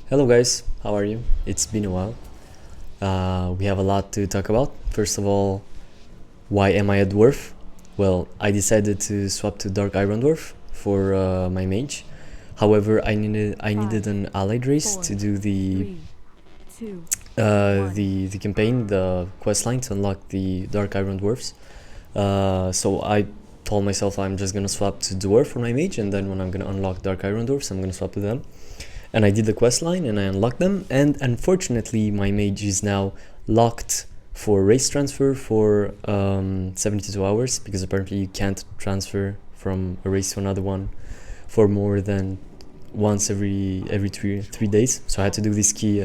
Hello guys, how are you? It's been a while. We have a lot to talk about. First of all, why am I a dwarf? Well, I decided to swap to Dark Iron Dwarf for my mage. However, I needed an allied race to do the campaign, the quest line to unlock the Dark Iron Dwarfs. So I told myself I'm just gonna swap to dwarf for my mage, and then when I'm gonna unlock Dark Iron Dwarfs, I'm gonna swap to them. And I did the quest line and I unlocked them, and unfortunately my mage is now locked for race transfer for 72 hours, because apparently you can't transfer from a race to another one for more than once every three days. So I had to do this key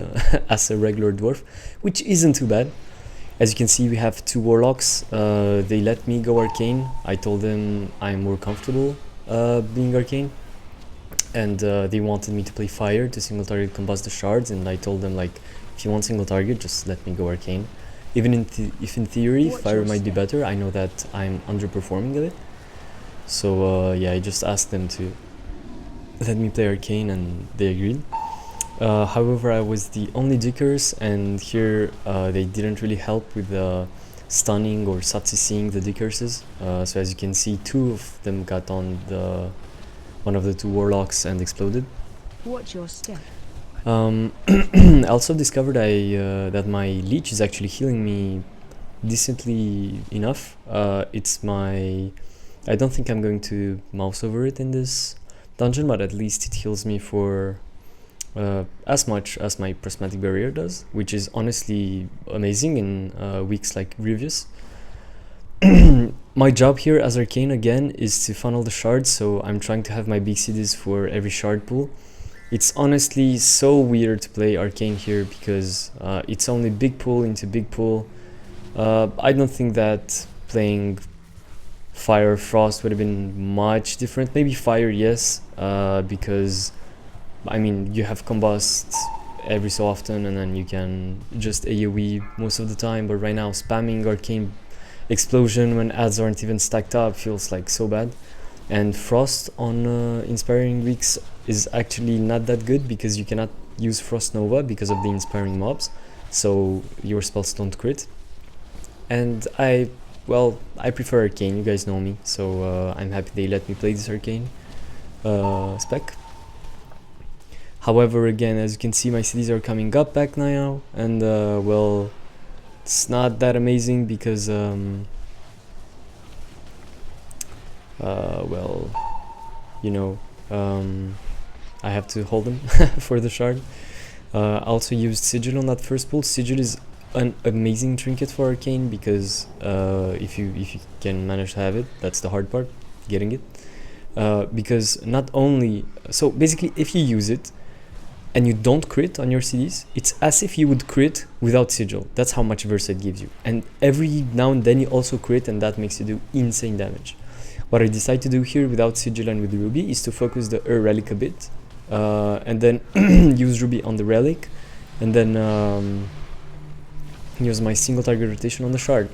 as a regular dwarf, which isn't too bad. As you can see, we have two warlocks. They let me go arcane. I told them I'm more comfortable being arcane, and they wanted me to play fire to single target combust the shards, and I told them, like, if you want single target, just let me go arcane. Even if in theory fire might be better, I know that I'm underperforming a bit. So yeah, I just asked them to let me play arcane, and they agreed. However, I was the only dickers, and here they didn't really help with stunning or satsising the dickers. So as you can see, two of them got on the one of the two warlocks and exploded. Watch your step. I also discovered that my leech is actually healing me decently enough. I don't think I'm going to mouse over it in this dungeon, but at least it heals me for as much as my prismatic barrier does, which is honestly amazing in weeks like Grievous. My job here as Arcane again is to funnel the shards, so I'm trying to have my big cities for every shard pool. It's honestly so weird to play Arcane here because it's only big pool into big pool. I don't think that playing Fire or Frost would have been much different. Maybe Fire, yes, because I mean you have Combust every so often and then you can just AoE most of the time, but right now spamming Arcane Explosion when ads aren't even stacked up feels like so bad. And Frost on Inspiring Weeks is actually not that good because you cannot use Frost Nova because of the Inspiring mobs, so your spells don't crit. And I prefer Arcane, you guys know me, so I'm happy they let me play this Arcane spec. However, again, as you can see, my cities are coming up back now, and well, it's not that amazing because well, you know, I have to hold them for the shard. I also used Sigil on that first pull. Sigil is an amazing trinket for Arcane because if you can manage to have it, that's the hard part, getting it. Because not only, so basically if you use it and you don't crit on your CDs, it's as if you would crit without Sigil. That's how much versa it gives you. And every now and then you also crit, and that makes you do insane damage. What I decide to do here without Sigil and with Ruby is to focus the Relic a bit, and then use Ruby on the Relic, and then use my single target rotation on the Shard.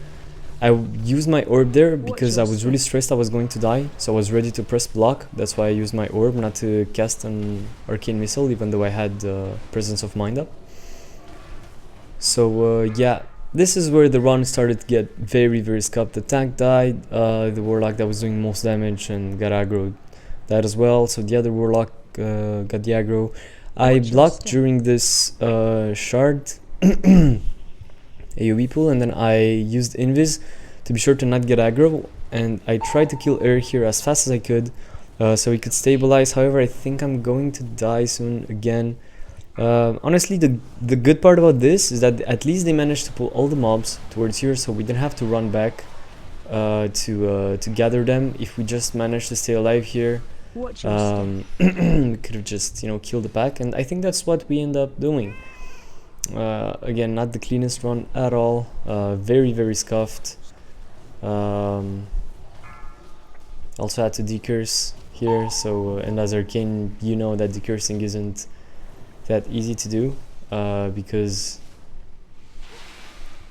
I used my orb there because I was really stressed I was going to die, so I was ready to press block. That's why I used my orb, not to cast an Arcane Missile, even though I had Presence of Mind up. So yeah, this is where the run started to get very, very scuffed. The tank died, the Warlock that was doing most damage and got aggro died as well, so the other Warlock got the aggro. I blocked during this Shard AoE pool, and then I used Invis to be sure to not get aggro, and I tried to kill Air here as fast as I could so he could stabilize. However, I think I'm going to die soon again. Honestly, the good part about this is that at least they managed to pull all the mobs towards here, so we didn't have to run back to gather them. If we just managed to stay alive here, we could have just, you know, killed the pack, and I think that's what we end up doing. Again, not the cleanest run at all, very, very scuffed. Also had to decurse here, so and as Arcane, you know that decursing isn't that easy to do because,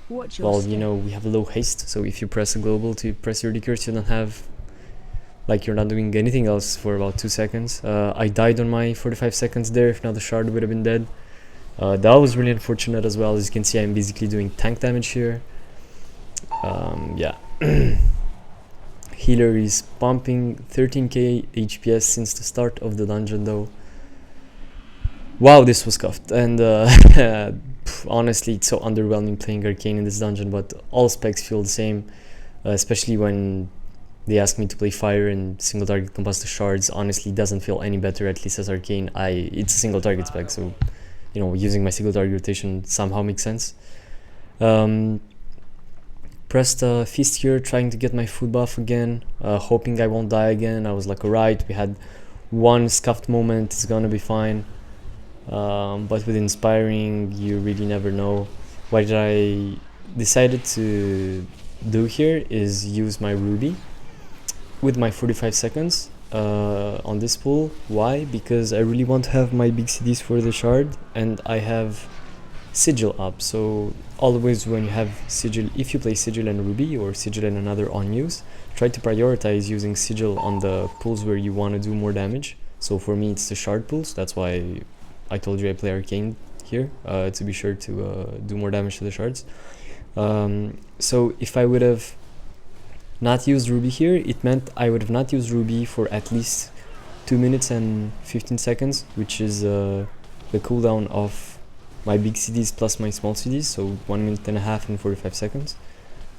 well, you know, we have low haste, so if you press a global to press your decurse, you don't have, like, you're not doing anything else for about 2 seconds. I died on my 45 seconds there. If not, the shard would have been dead. That was really unfortunate as well. As you can see, I'm basically doing tank damage here. Yeah. Healer is pumping 13k HPS since the start of the dungeon though. Wow, this was scuffed, and honestly it's so underwhelming playing Arcane in this dungeon, but all specs feel the same, especially when they ask me to play fire and single target combust shards. Honestly, it doesn't feel any better, at least as Arcane. It's a single target spec, so you know, using my single target rotation somehow makes sense. Pressed Feast here, trying to get my food buff again, hoping I won't die again. I was like, alright, we had one scuffed moment, it's gonna be fine. But with Inspiring, you really never know. What I decided to do here is use my Ruby with my 45 seconds on this pool. Why? Because I really want to have my big CDs for the shard, and I have Sigil up. So always when you have Sigil, if you play Sigil and Ruby or Sigil and another on use, try to prioritize using Sigil on the pools where you want to do more damage. So for me it's the shard pools, that's why I told you I play Arcane here, to be sure to do more damage to the shards. So if I would have not used Ruby here, it meant I would have not used Ruby for at least 2 minutes and 15 seconds, which is the cooldown of my big CDs plus my small CDs, so 1 minute and a half and 45 seconds.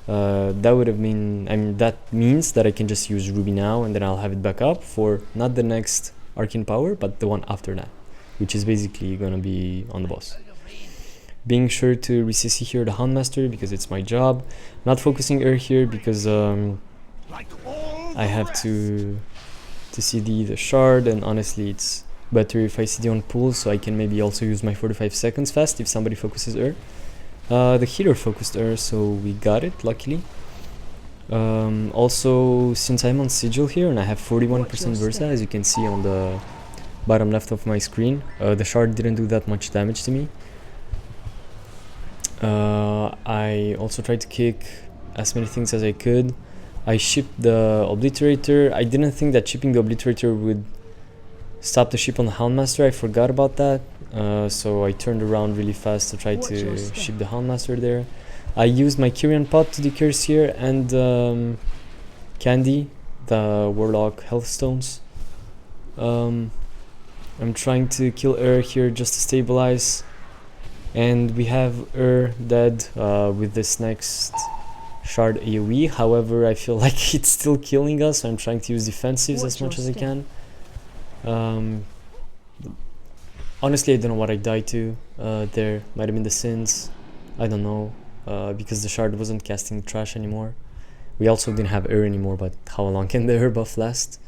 That would have been, I mean, that means that I can just use Ruby now, and then I'll have it back up for not the next Arcane Power, but the one after that, which is basically gonna be on the boss. Being sure to re-CC here the Houndmaster because it's my job. Not focusing here because I have to CD the shard, and honestly it's better if I CD on pool, so I can maybe also use my 45 seconds fast if somebody focuses The healer focused so we got it, luckily. Also, since I'm on Sigil here and I have 41% Versa, as you can see on the bottom left of my screen, the shard didn't do that much damage to me. I also tried to kick as many things as I could. I shipped the Obliterator. I didn't think that shipping the Obliterator would stop the ship on the Houndmaster. I forgot about that, so I turned around really fast to try to ship the Houndmaster there. I used my Kyrian Pot to decurse here, and Candy, the Warlock Health Stones. I'm trying to kill here just to stabilize, and we have dead with this next shard AoE. However, I feel like it's still killing us, so I'm trying to use defensives as much as I can. Honestly, I don't know what I died to there. Might have been the Sins, I don't know, because the shard wasn't casting trash anymore. We also didn't have anymore, but how long can the buff last?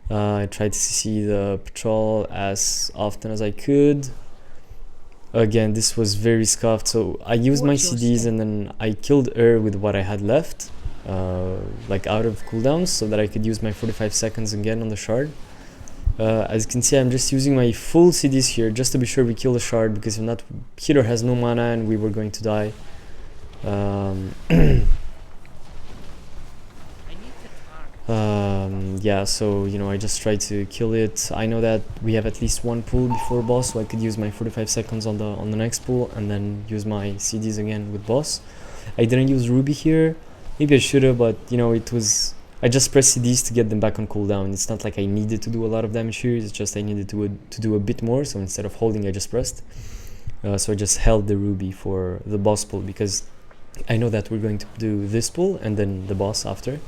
I tried to see the patrol as often as I could. Again, this was very scuffed, so I used my CDs and then I killed with what I had left, like out of cooldowns, so that I could use my 45 seconds again on the shard. As you can see, I'm just using my full CDs here just to be sure we kill the shard, because if not, healer has no mana and we were going to die. Yeah, so you know, I just tried to kill it. I know that we have at least one pool before boss, so I could use my 45 seconds on the next pool and then use my CDs again with boss. I didn't use Ruby here. Maybe I should have, but you know, I just pressed CDs to get them back on cooldown. It's not like I needed to do a lot of damage here, it's just I needed to do a bit more, so instead of holding I just pressed. So I just held the Ruby for the boss pool, because I know that we're going to do this pool and then the boss after.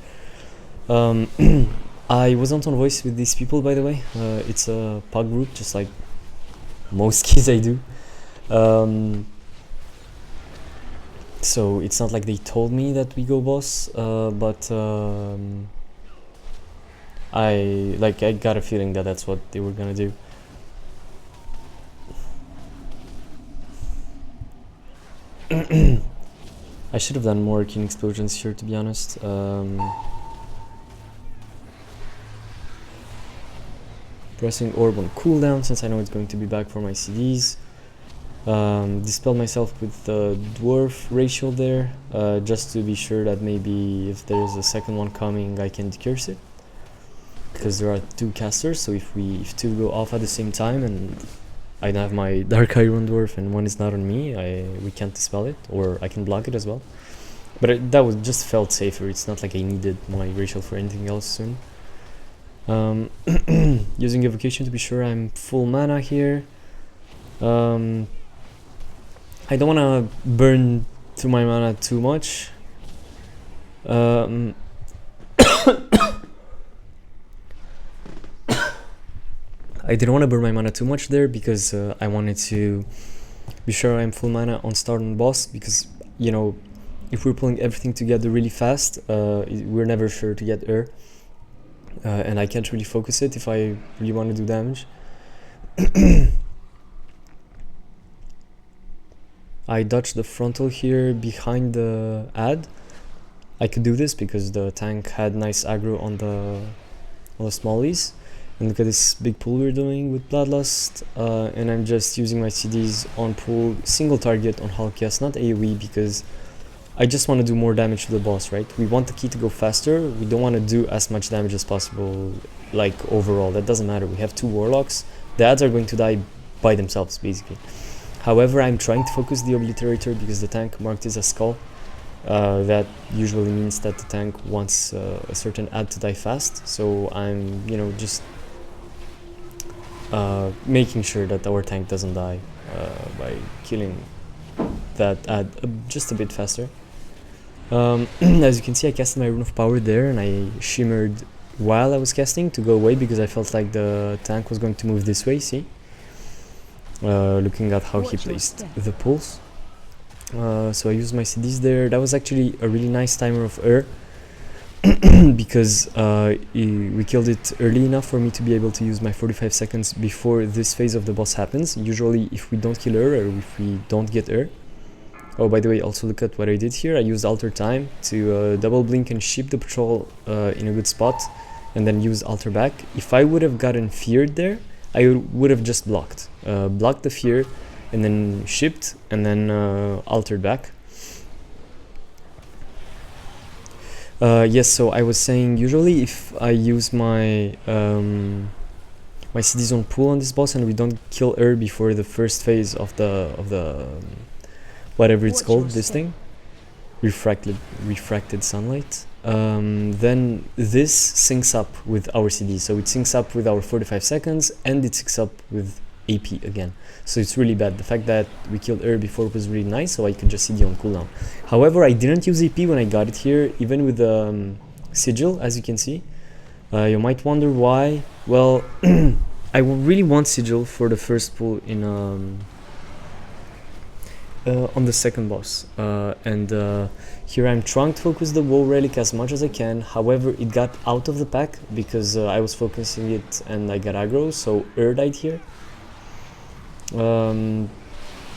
I wasn't on voice with these people, by the way. It's a pug group, just like most keys I do. So it's not like they told me that we go boss, but I got a feeling that that's what they were gonna do. I should have done more Arcane Explosions here, to be honest. Pressing Orb on cooldown, since I know it's going to be back for my CDs. Dispel myself with the Dwarf ratio there, just to be sure that maybe if there's a second one coming I can decurse it, because there are two casters, so if two go off at the same time and I have my Dark Iron Dwarf and one is not on me, we can't dispel it, or I can block it as well. But that was just felt safer. It's not like I needed my Rachel for anything else soon. Using Evocation to be sure I'm full mana here. I don't want to burn through my mana too much. I didn't want to burn my mana too much there because I wanted to be sure I'm full mana on start on boss, because, you know, if we're pulling everything together really fast, we're never sure to get and I can't really focus it if I really want to do damage. I dodged the frontal here behind the ad. I could do this because the tank had nice aggro on the smallies. And look at this big pull we're doing with Bloodlust, and I'm just using my CDs on pull, single target on Halkias, not AoE, because I just want to do more damage to the boss, right? We want the key to go faster, we don't want to do as much damage as possible, like overall, that doesn't matter. We have 2 Warlocks, the ads are going to die by themselves, basically. However, I'm trying to focus the Obliterator because the tank marked is a skull. That usually means that the tank wants a certain ad to die fast, so I'm, you know, just making sure that our tank doesn't die by killing that ad just a bit faster. As you can see, I casted my Rune of Power there and I shimmered while I was casting to go away because I felt like the tank was going to move this way, see? Looking at how he placed the pulls. So I used my CDs there. That was actually a really nice timer of because we killed it early enough for me to be able to use my 45 seconds before this phase of the boss happens. Usually if we don't kill or if we don't get oh, by the way, also look at what I did here. I used Alter Time to double blink and ship the patrol in a good spot and then use Alter back. If I would have gotten feared there, I would have just blocked the fear and then shipped and then altered back. Yes, so I was saying usually if I use my my CDs on pull on this boss and we don't kill her before the first phase of the whatever it's called, this thing, refracted sunlight, then this syncs up with our CD, so it syncs up with our 45 seconds and it syncs up with AP again. So it's really bad. The fact that we killed her before was really nice, so I could just CD on cooldown. However, I didn't use AP when I got it here, even with the sigil, as you can see. You might wonder why. Well, I really want sigil for the first pull in on the second boss, and here I'm trying to focus the WoW relic as much as I can. However, it got out of the pack because I was focusing it and I got aggro, so died here. And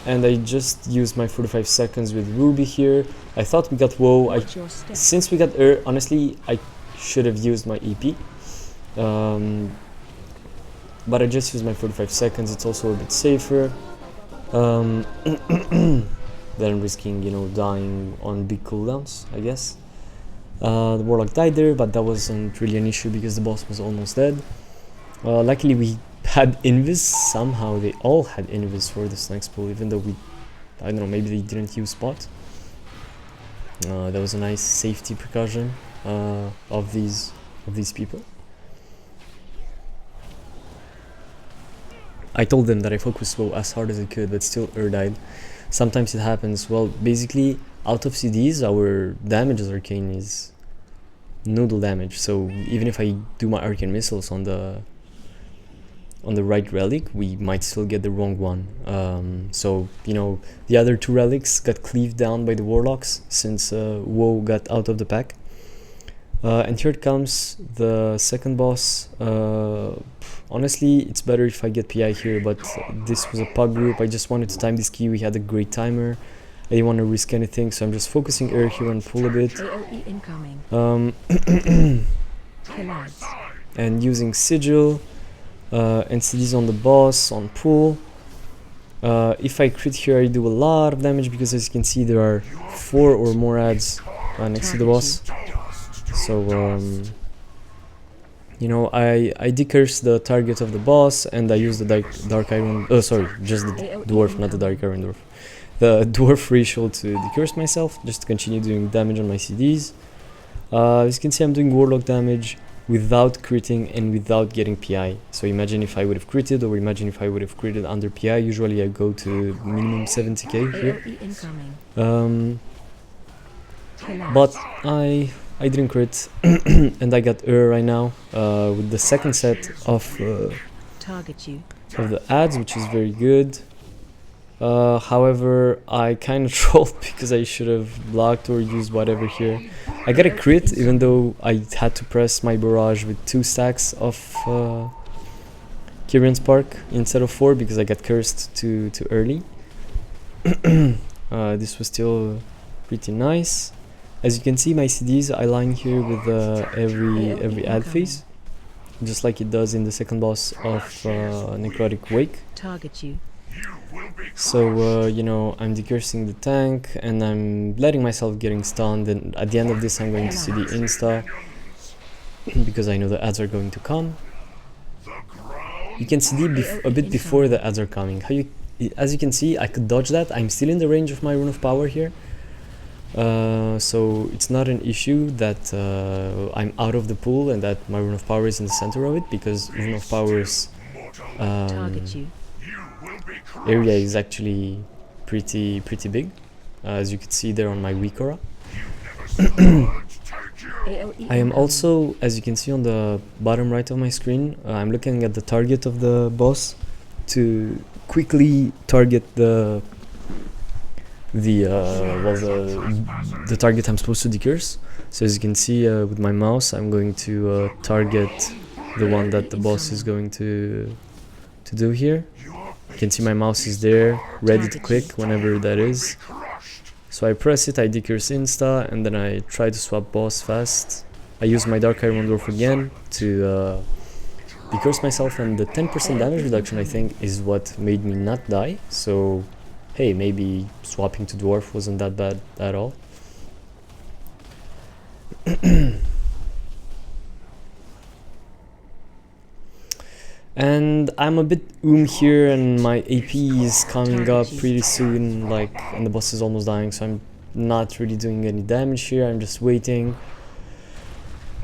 I just used my 45 seconds with Ruby here. I thought we got WoW. Since we got honestly, I should have used my EP. But I just used my 45 seconds, it's also a bit safer. Than risking, you know, dying on big cooldowns, I guess. The Warlock died there, but that wasn't really an issue because the boss was almost dead. Luckily we had Invis, somehow they all had Invis for this next pull, even though I don't know, maybe they didn't use spot. That was a nice safety precaution of these people. I told them that I focused WoW as hard as I could, but still died. Sometimes it happens. Well, basically, out of CDs, our damage as Arcane is noodle damage. So even if I do my Arcane missiles on the right relic, we might still get the wrong one. So, you know, the other 2 relics got cleaved down by the Warlocks since WoW got out of the pack. And here it comes, the second boss. Honestly, it's better if I get PI here, but this was a pug group. I just wanted to time this key. We had a great timer. I didn't want to risk anything, so I'm just focusing air here and pull a bit. And using Sigil and CDs on the boss, on pull. If I crit here, I do a lot of damage because, as you can see, there are 4 or more ads next to the boss. So you know, I decurse the target of the boss, and I use the dark iron, sorry, just the dwarf, not the dark iron dwarf, the dwarf racial to decurse myself, just to continue doing damage on my CDs. As you can see, I'm doing warlock damage without critting and without getting PI. So imagine if I would have critted, or imagine if I would have critted under PI. Usually I go to minimum 70k here. But I didn't crit, and I got right now with the second set of the ads, which is very good. However, I kind of trolled because I should have blocked or used whatever here. I got a crit, even though I had to press my barrage with 2 stacks of Kyrian Spark instead of 4 because I got cursed too early. This was still pretty nice. As you can see, my CDs I line here with every ad phase, just like it does in the second boss of Necrotic Wake. So you know, I'm decursing the tank and I'm letting myself getting stunned, and at the end of this I'm going to see the insta because I know the ads are going to come. You can see a bit before the ads are coming. As you can see, I could dodge that. I'm still in the range of my Rune of Power here. So it's not an issue that I'm out of the pool and that my Rune of Power is in the center of it, because Rune of Power's area is actually pretty big, as you can see there on my weak aura. I am also, as you can see on the bottom right of my screen, I'm looking at the target of the boss to quickly target the target I'm supposed to decurse. So as you can see with my mouse, I'm going to target the one that the boss is going to do here. You can see my mouse is there, ready to click whenever that is. So I press it, I decurse insta, and then I try to swap boss fast. I use my Dark Iron Dwarf again to decurse myself, and the 10% damage reduction, I think, is what made me not die. So hey, maybe swapping to Dwarf wasn't that bad at all. And I'm a bit here, and my AP is coming up pretty soon, like, and the boss is almost dying, so I'm not really doing any damage here. I'm just waiting.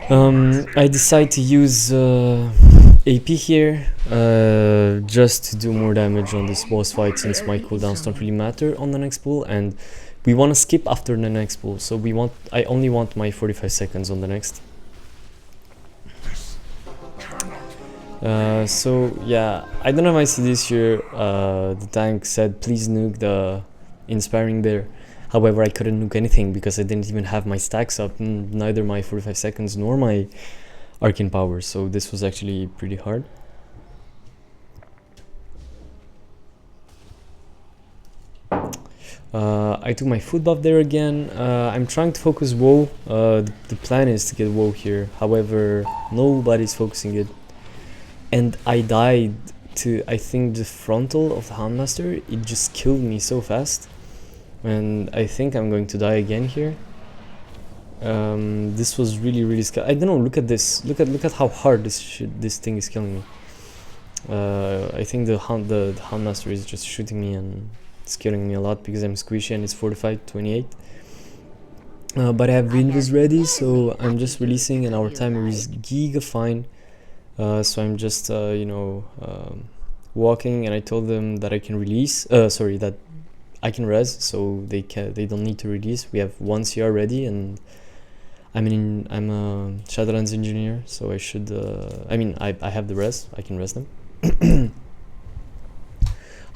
I decide to use AP here just to do more damage on this boss fight, since my cooldowns don't really matter on the next pool, and we want to skip after the next pool, so I only want my 45 seconds on the next. So yeah, I don't have my CDs here. The tank said please nuke the Inspiring Bear. However, I couldn't nuke anything because I didn't even have my stacks up, neither my 45 seconds nor my Arcane Power, so this was actually pretty hard. I took my food buff there again. I'm trying to focus WoW. The plan is to get WoW here, however nobody's focusing it. And I died to, I think, the frontal of the Houndmaster. It just killed me so fast, and I think I'm going to die again here. This was really scary. I don't know. Look at this. Look at how hard this thing is killing me. I think the Houndmaster is just shooting me, and it's killing me a lot because I'm squishy and it's fortified 28. But I have Invis ready, so I'm just releasing, and our timer is giga fine. So I'm just walking, and I told them that I can release. That I can res, so they don't need to release. We have 1 CR ready, and I'm a Shadowlands engineer, so I should. I have the res. I can res them.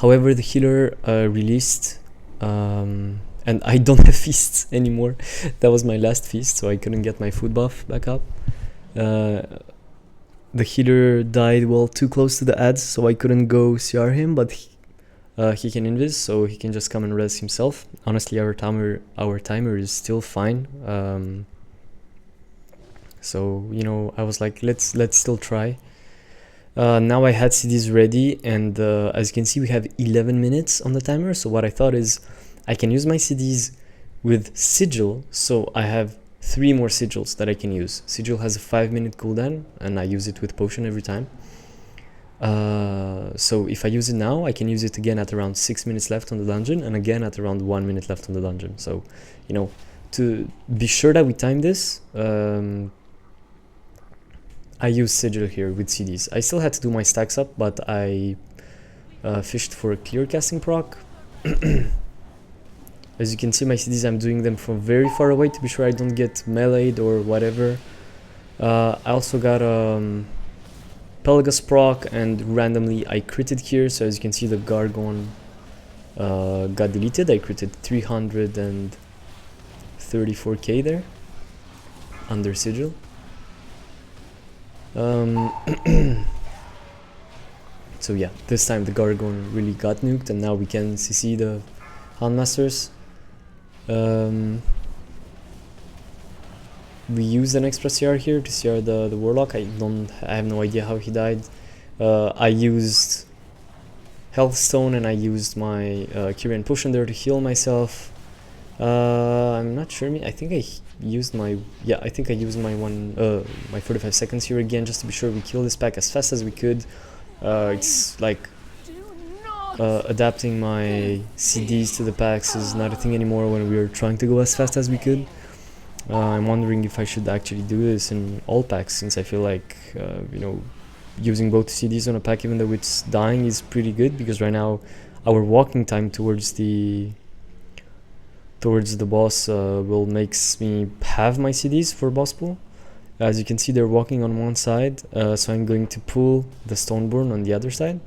However, the healer released, and I don't have feasts anymore. That was my last feast, so I couldn't get my food buff back up. The healer died too close to the ads, so I couldn't go CR him, but he can invis, so he can just come and res himself. Honestly, our timer is still fine. So I was like, let's still try. Now I had CDs ready, and as you can see, we have 11 minutes on the timer. So what I thought is I can use my CDs with Sigil, so I have 3 more sigils that I can use. Sigil has a 5-minute cooldown, and I use it with potion every time. So if I use it now, I can use it again at around 6 minutes left on the dungeon, and again at around 1 minute left on the dungeon. So, you know, to be sure that we time this, I use sigil here with CDs. I still had to do my stacks up, but I fished for a clear casting proc. As you can see, my CDs, I'm doing them from very far away to be sure I don't get meleeed or whatever. I also got Pelagos proc, and randomly I critted here. So as you can see, the Gargon got deleted. I critted 334k there under sigil. So yeah, this time the Gargon really got nuked, and now we can CC the Handmasters. We used an extra CR here to CR the Warlock. I have no idea how he died. I used Health Stone, and I used my Kyrian Potion there to heal myself. I'm not sure. I think I used my my 45 seconds here again, just to be sure we kill this pack as fast as we could. It's like adapting my CDs to the packs is not a thing anymore when we were trying to go as fast as we could. I'm wondering if I should actually do this in all packs, since I feel like you know, using both CDs on a pack even though it's dying is pretty good, because right now our walking time towards the boss will makes me have my CDs for boss pool. As you can see, they're walking on one side, so I'm going to pull the Stoneborn on the other side.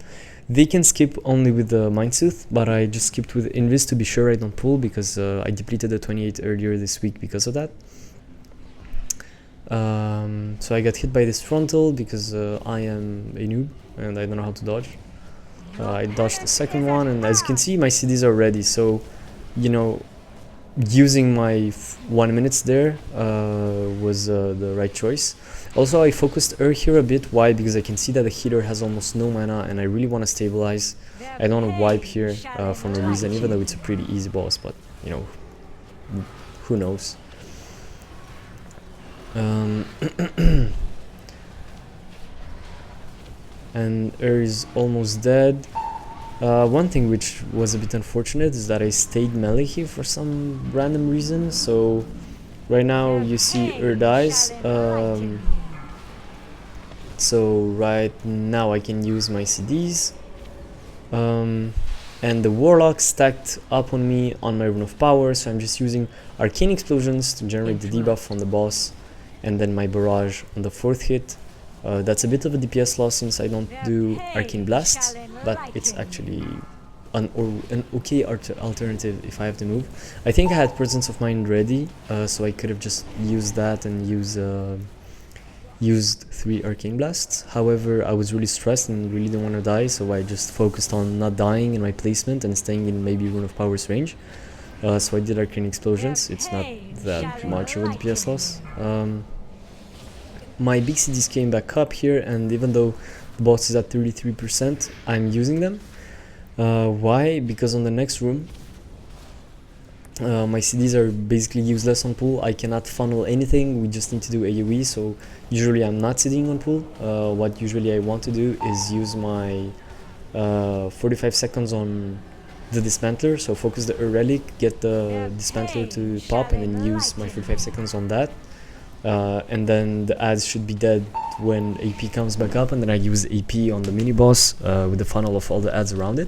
They can skip only with the Mindsooth, but I just skipped with Invis to be sure I don't pull, because I depleted the 28 earlier this week because of that. So I got hit by this frontal because I am a noob and I don't know how to dodge. I dodged the second one, and as you can see, my CDs are ready, so, you know, using my 1 minute there was the right choice. Also, I focused here a bit. Why? Because I can see that the healer has almost no mana, and I really want to stabilize. I don't want to wipe here for no reason, even though it's a pretty easy boss, but, you know, who knows. And is almost dead. One thing which was a bit unfortunate is that I stayed melee here for some random reason. So right now you see dies. So right now I can use my CDs. And the Warlock stacked up on me on my Rune of Power, so I'm just using Arcane Explosions to generate the debuff on the boss, and then my Barrage on the 4th hit. That's a bit of a DPS loss since I don't do Arcane Blasts, but it's actually an okay alternative if I have to move. I think I had Presence of Mind ready, so I could have just used that and used 3 Arcane Blasts. However, I was really stressed and really didn't want to die, so I just focused on not dying in my placement and staying in maybe Rune of Power's range. So I did Arcane Explosions. It's not that much of a DPS loss. My big CDs came back up here, and even though the boss is at 33%, I'm using them. Why? Because on the next room, my CDs are basically useless on pool. I cannot funnel anything. We just need to do AoE, so usually I'm not sitting on pool. What usually I want to do is use my 45 seconds on the Dismantler, so focus the Relic, get the Dismantler to pop, and then use my 45 seconds on that. And then the ads should be dead when AP comes back up, and then I use AP on the mini boss with the funnel of all the ads around it.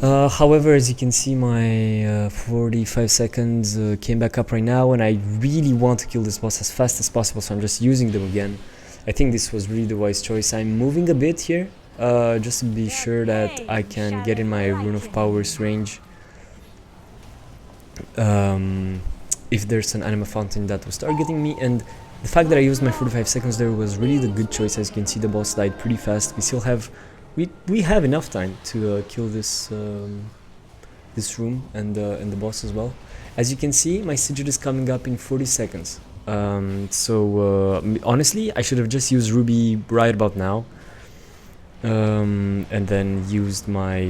However, as you can see, my 45 seconds came back up right now, and I really want to kill this boss as fast as possible, so I'm just using them again. I think this was really the wise choice. I'm moving a bit here just to be sure that I can get in my Rune of Powers range. If there's an Anima Fountain that was targeting me, and the fact that I used my 45 seconds there was really the good choice. As you can see, the boss died pretty fast. We still have we have enough time to kill this this room and the boss as well. As you can see, my sigil is coming up in 40 seconds. Honestly, I should have just used Ruby right about now, and then used my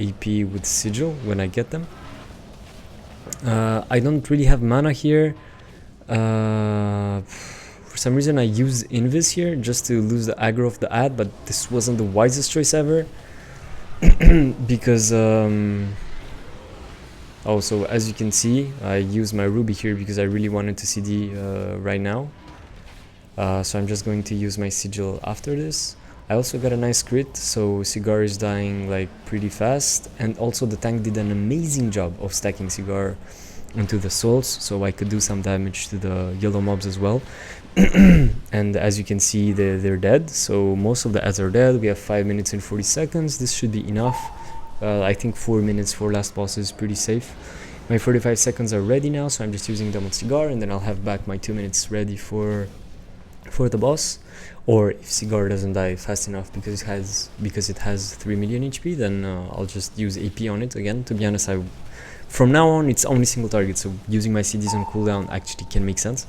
AP with sigil when I get them. I don't really have mana here. For some reason I used Invis here just to lose the aggro of the ad, but this wasn't the wisest choice ever. Because oh, so as you can see, I used my Ruby here because I really wanted to CD right now. So I'm just going to use my Sigil after this. I also got a nice crit, so Cigar is dying like pretty fast, and also the tank did an amazing job of stacking Cigar into the souls, so I could do some damage to the yellow mobs as well. And as you can see, they're dead, so most of the ads are dead. We have 5 minutes and 40 seconds. This should be enough. I think 4 minutes for last boss is pretty safe. My 45 seconds are ready now, so I'm just using them on Cigar, and then I'll have back my 2 minutes ready for the boss. Or if Cigar doesn't die fast enough because it has 3 million HP, then I'll just use AP on it again. To be honest, from now on it's only single target, so using my CDs on cooldown actually can make sense.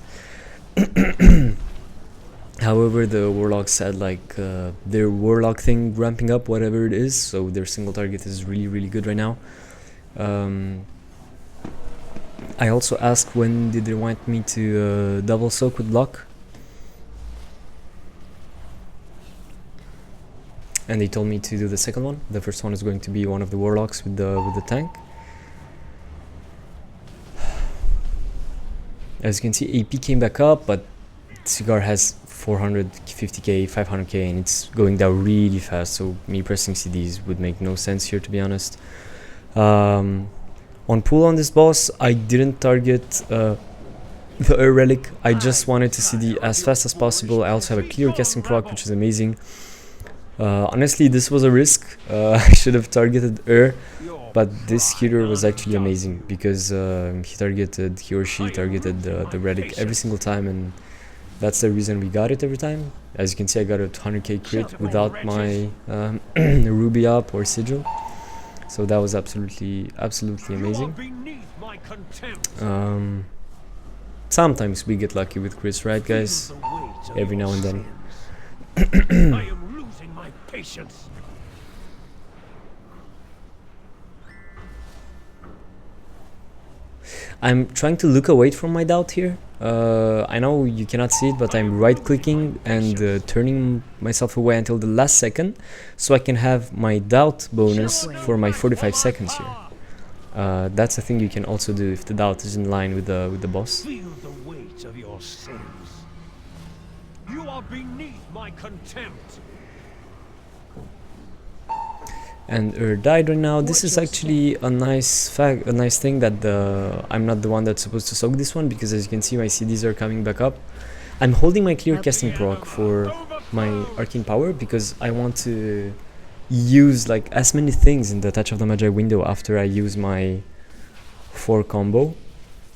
However, the Warlocks said like their Warlock thing ramping up, whatever it is, so their single target is really good right now. I also asked when did they want me to double soak with block, and they told me to do the second one. The first one is going to be one of the Warlocks with the tank. As you can see, AP came back up, but Cigar has 450k, 500k, and it's going down really fast, so me pressing CDs would make no sense here, to be honest. On pull on this boss, I didn't target the Air Relic. I just wanted to CD as fast as possible. I also have a clear casting proc, which is amazing. Honestly, this was a risk. I should have targeted Air, but this healer was actually amazing because he or she targeted the Relic every single time, and that's the reason we got it every time. As you can see, I got a 200k crit without my Ruby up or Sigil, so that was absolutely amazing. Sometimes we get lucky with crits, right guys? Every now and then. I am losing my patience. I'm trying to look away from my doubt here. I know you cannot see it, but I'm right clicking and turning myself away until the last second, so I can have my doubt bonus for my 45 seconds here. That's a thing you can also do if the doubt is in line with the boss. Feel the weight of your sins. You are beneath my contempt. And died right now. This is actually a nice thing that I'm not the one that's supposed to soak this one, because as you can see, my CDs are coming back up. I'm holding my clear casting proc for my arcane power because I want to use like as many things in the Touch of the Magi window after I use my 4 combo.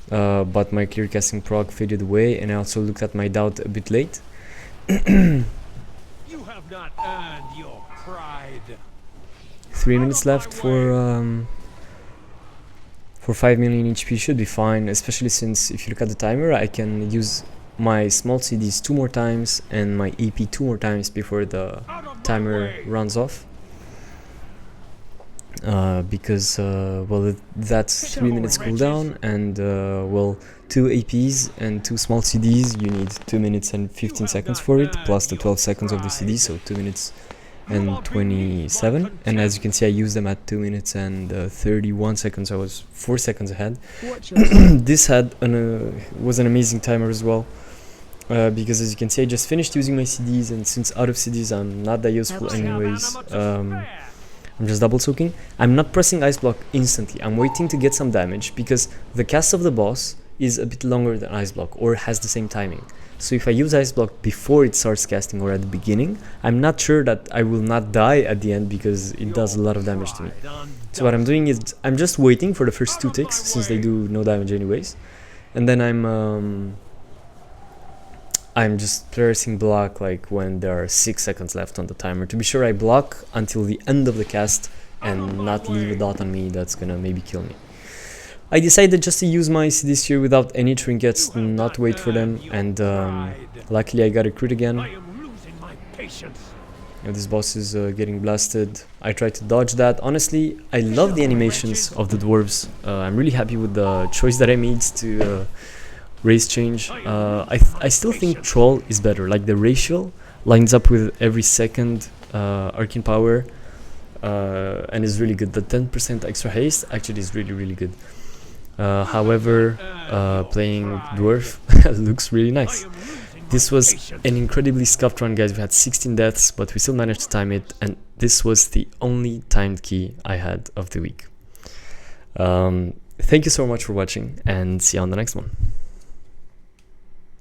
But my clear casting proc faded away, and I also looked at my doubt a bit late. You have not earned your pride. 3 minutes left for 5 million HP should be fine, especially since if you look at the timer, I can use my small CDs 2 more times and my AP 2 more times before the timer runs off. Because well, that's 3 minutes cooldown, and well, 2 APs and 2 small CDs, you need 2 minutes and 15 seconds for it, plus the 12 seconds of the CD, so 2 minutes and 27. And as you can see, I used them at 2 minutes and 31 seconds. I was 4 seconds ahead. This was an amazing timer as well, because as you can see, I just finished using my CDs, and since out of CDs I'm not that useful anyways, I'm just double soaking. I'm not pressing Ice Block instantly. I'm waiting to get some damage because the cast of the boss is a bit longer than Ice Block, or has the same timing. So if I use Ice Block before it starts casting or at the beginning, I'm not sure that I will not die at the end because it does a lot of damage to me. So what I'm doing is I'm just waiting for the first 2 ticks, since they do no damage anyways, and then I'm just pressing block like when there are 6 seconds left on the timer, to be sure I block until the end of the cast and not leave a dot on me that's gonna maybe kill me. I decided just to use my CDs here without any trinkets, not wait for them, and luckily I got a crit again. If this boss is getting blasted, I try to dodge that. Honestly, I love the animations of the dwarves. I'm really happy with the choice that I made to race change. I still think troll is better. Like the ratio lines up with every second arcane power, and is really good. The 10% extra haste actually is really good. However, playing dwarf looks really nice. This was an incredibly scuffed run, guys. We had 16 deaths, but we still managed to time it, and this was the only timed key I had of the week. Thank you so much for watching, and see you on the next one.